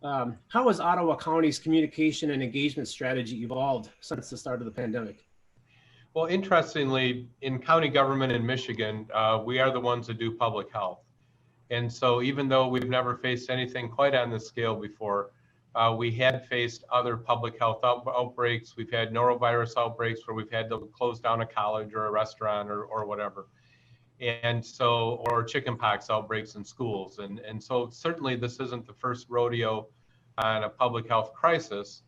How has Ottawa County's communication and engagement strategy evolved since the start of the pandemic? Well, interestingly, in county government in Michigan, we are the ones that do public health. And so even though we've never faced anything quite on this scale before, we had faced other public health outbreaks. We've had norovirus outbreaks where we've had to close down a college or a restaurant or whatever. And so, or chickenpox outbreaks in schools. And so certainly this isn't the first rodeo on a public health crisis.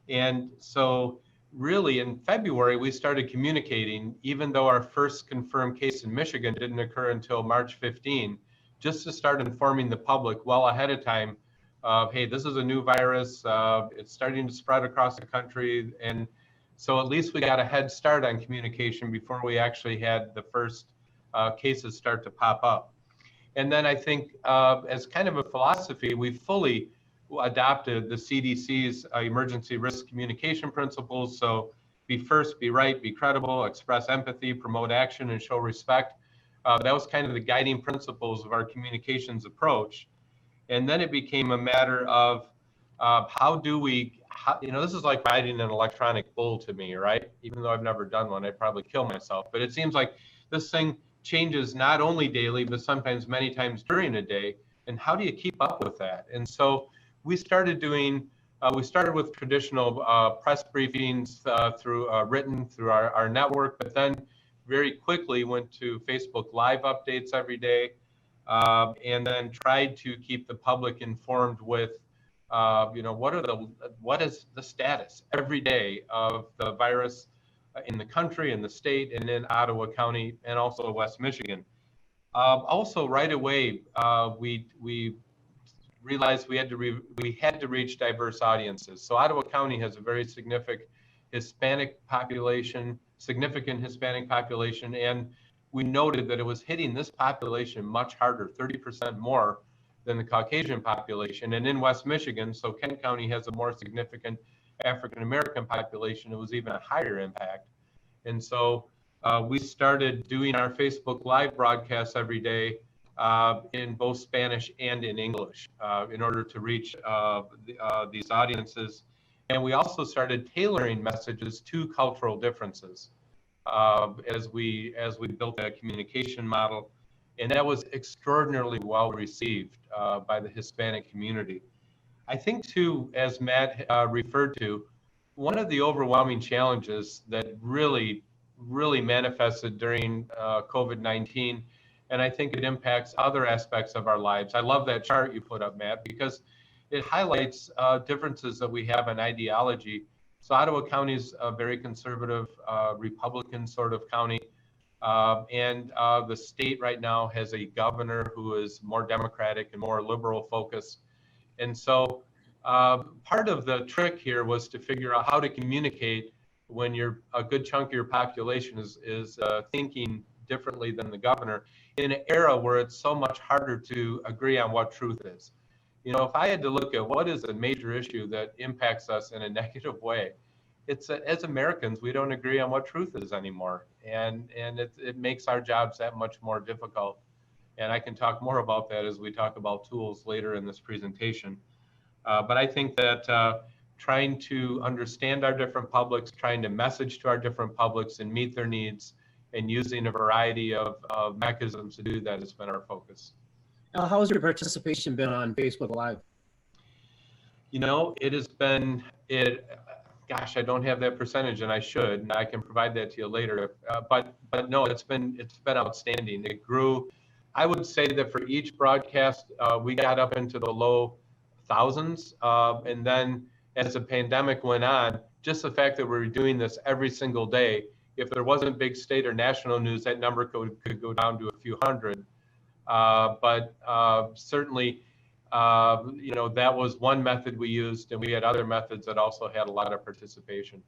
And so really in February, we started communicating, even though our first confirmed case in Michigan didn't occur until March 15, just to start informing the public well ahead of time of, hey, this is a new virus, it's starting to spread across the country. And so at least we got a head start on communication before we actually had the first cases start to pop up. And then I think as kind of a philosophy, we fully adopted the CDC's emergency risk communication principles. So be first, be right, be credible, express empathy, promote action, and show respect. That was kind of the guiding principles of our communications approach. And then it became a matter of how do we, this is like riding an electronic bull to me, right? Even though I've never done one, I'd probably kill myself. But it seems like this thing changes not only daily, but sometimes many times during a day. And how do you keep up with that? And so we started with traditional press briefings through our network, but then very quickly went to Facebook Live updates every day, and then tried to keep the public informed with, what is the status every day of the virus in the country, in the state, and in Ottawa County, and also West Michigan. Also, right away, we realized we had to reach diverse audiences. So Ottawa County has a very significant Hispanic population, and we noted that it was hitting this population much harder, 30% more than the Caucasian population. And in West Michigan, so Kent County has a more significant African American population, it was even a higher impact. And so we started doing our Facebook Live broadcasts every day in both Spanish and in English in order to reach these audiences. And we also started tailoring messages to cultural differences as we built that communication model. And that was extraordinarily well received by the Hispanic community. I think too, as Matt referred to, one of the overwhelming challenges that really manifested during COVID-19, and I think it impacts other aspects of our lives. I love that chart you put up, Matt, because it highlights differences that we have in ideology. So Ottawa County is a very conservative Republican sort of county. And the state right now has a governor who is more Democratic and more liberal focused. And so part of the trick here was to figure out how to communicate when a good chunk of your population is thinking differently than the governor in an era where it's so much harder to agree on what truth is. If I had to look at what is a major issue that impacts us in a negative way, it's as Americans, we don't agree on what truth is anymore. And it makes our jobs that much more difficult. And I can talk more about that as we talk about tools later in this presentation. But I think that trying to understand our different publics, trying to message to our different publics and meet their needs, and using a variety of mechanisms to do that has been our focus. How has your participation been on Facebook Live? It has been, gosh, I don't have that percentage and I should, and I can provide that to you later. But no, it's been outstanding. It grew. I would say that for each broadcast, we got up into the low thousands. And then as the pandemic went on, just the fact that we were doing this every single day, if there wasn't big state or national news, that number could go down to a few hundred. But certainly, that was one method we used, and we had other methods that also had a lot of participation.